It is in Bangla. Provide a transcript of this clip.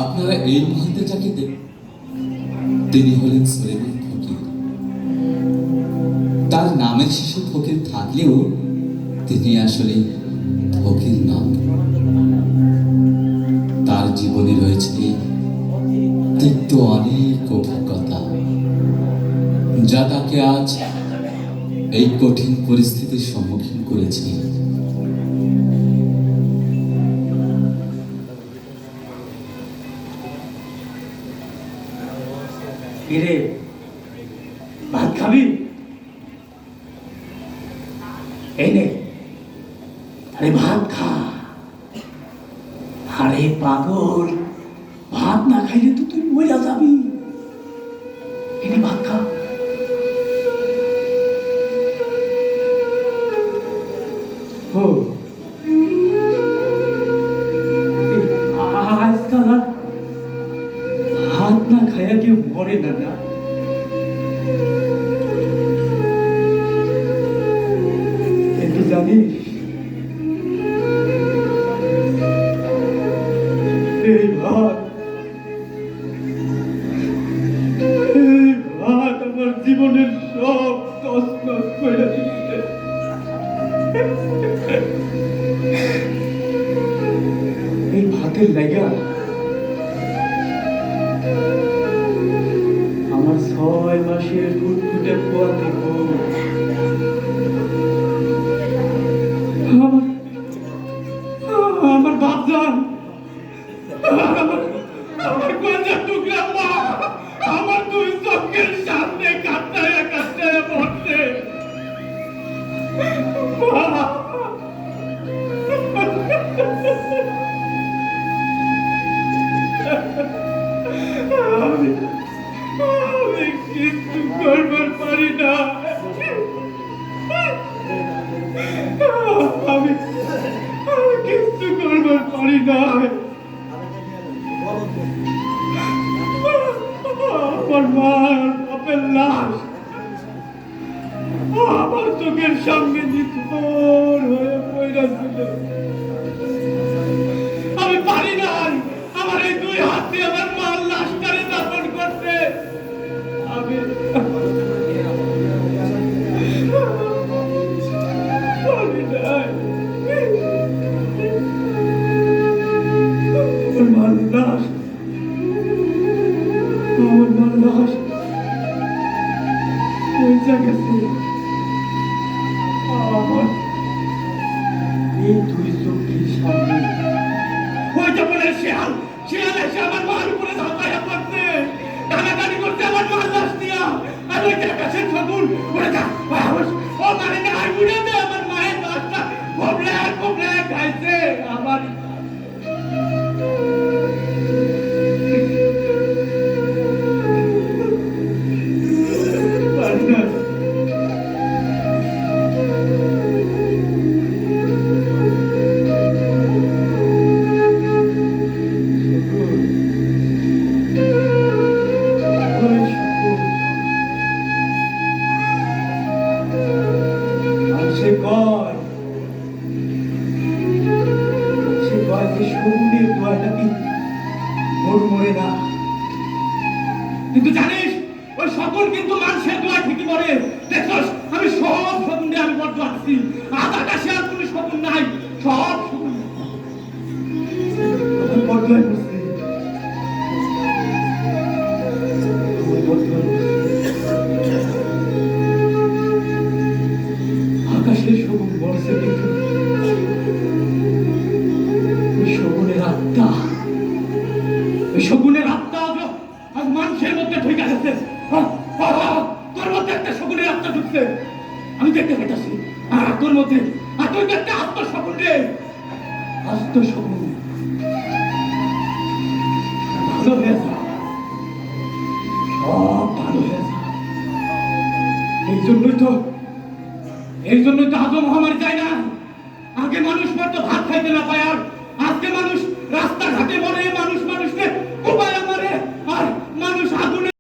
আপনারা এই মুহূর্তে যাকে তিনি হলেন সুলেমান ফকির। তার নামের শেষে ফকির থাকলেও তিনি আসলে ফকির নন। তার জীবনে রয়েছে তিক্ত অনেক অভিজ্ঞতা, যা তাকে আজ এই কঠিন পরিস্থিতির সম্মুখীন করেছে। কিরে, ভাত খাবি? এই নে, আরে ভাত খা। আরে পাগল, ভাত না খাইলে তো তুই মরে যাবি। এনে ভাত খা। ও আজকাল ভাত না খাইয়া কেউ মরে না। না, কিন্তু জানিস, এই ভাত আমার জীবনের সব তছনছ করে দিচ্ছে। এই ভাতের লাগা আমার 6 মাসের ফুটফুটে পোয়াতে আমার বাপজান, আমার কলেজার টুকরা মা আমার 2 চোখের সামনে কাঁদতে কাঁদতে মরছে। আমি কিছু করবার পারি না। আমি কিছু করবার পারি না। আমার মার বাপের লাশ আমার চোখের সামনে নিথর হয়ে পড়ে ছিল। আমি পারি না আমার এই 2 হাতে আমার মার লাশটারে দাফন করতে। আমি পারি না। আমার লাশ ওই জায়গাতে আমার এই 2 চোখের সামনে ওই জঙ্গলের শিয়াল এসে আমার মার উপরে ঝাঁপাইয়া পড়ছে, টানাটানি করছে আমার মার লাশ দিয়া। আর ওই আকাশের ফাগুন ওরে যা ও মানে না উড়ে দে আমার মায়ের লাশটা কোবলে খাইছে। আমার কিন্তু জানিস, ওই সকল কিন্তু মানুষের দোয়া ঠিকই মরে। দেখছস, আমি সব শকুন আমি বদ্ধ আছি। আকাশে আর কোনো শকুন নাই, সব শকুন বদ্ধ হয়ে পড়ছে। আকাশের শকুন মরছে, কিন্তু ওই শকুনের আত্মা মানুষের মধ্যে ঢুকে গেছে। তোর মধ্যে একটা শকুনের আত্মা ঢুকছে। আমি দেখতে পেতেছি আর তোর মধ্যে আর তুই একটা আত্মসপন রে আত্মসপন ভালো হয়ে যা সব ভালো হয়ে যা এই জন্যই তো আজও মহামারী যায় না আগে মানুষ মাত্র ভাত খাইতে না পায় আর আজকে মানুষ রাস্তাঘাটে মরে মানুষ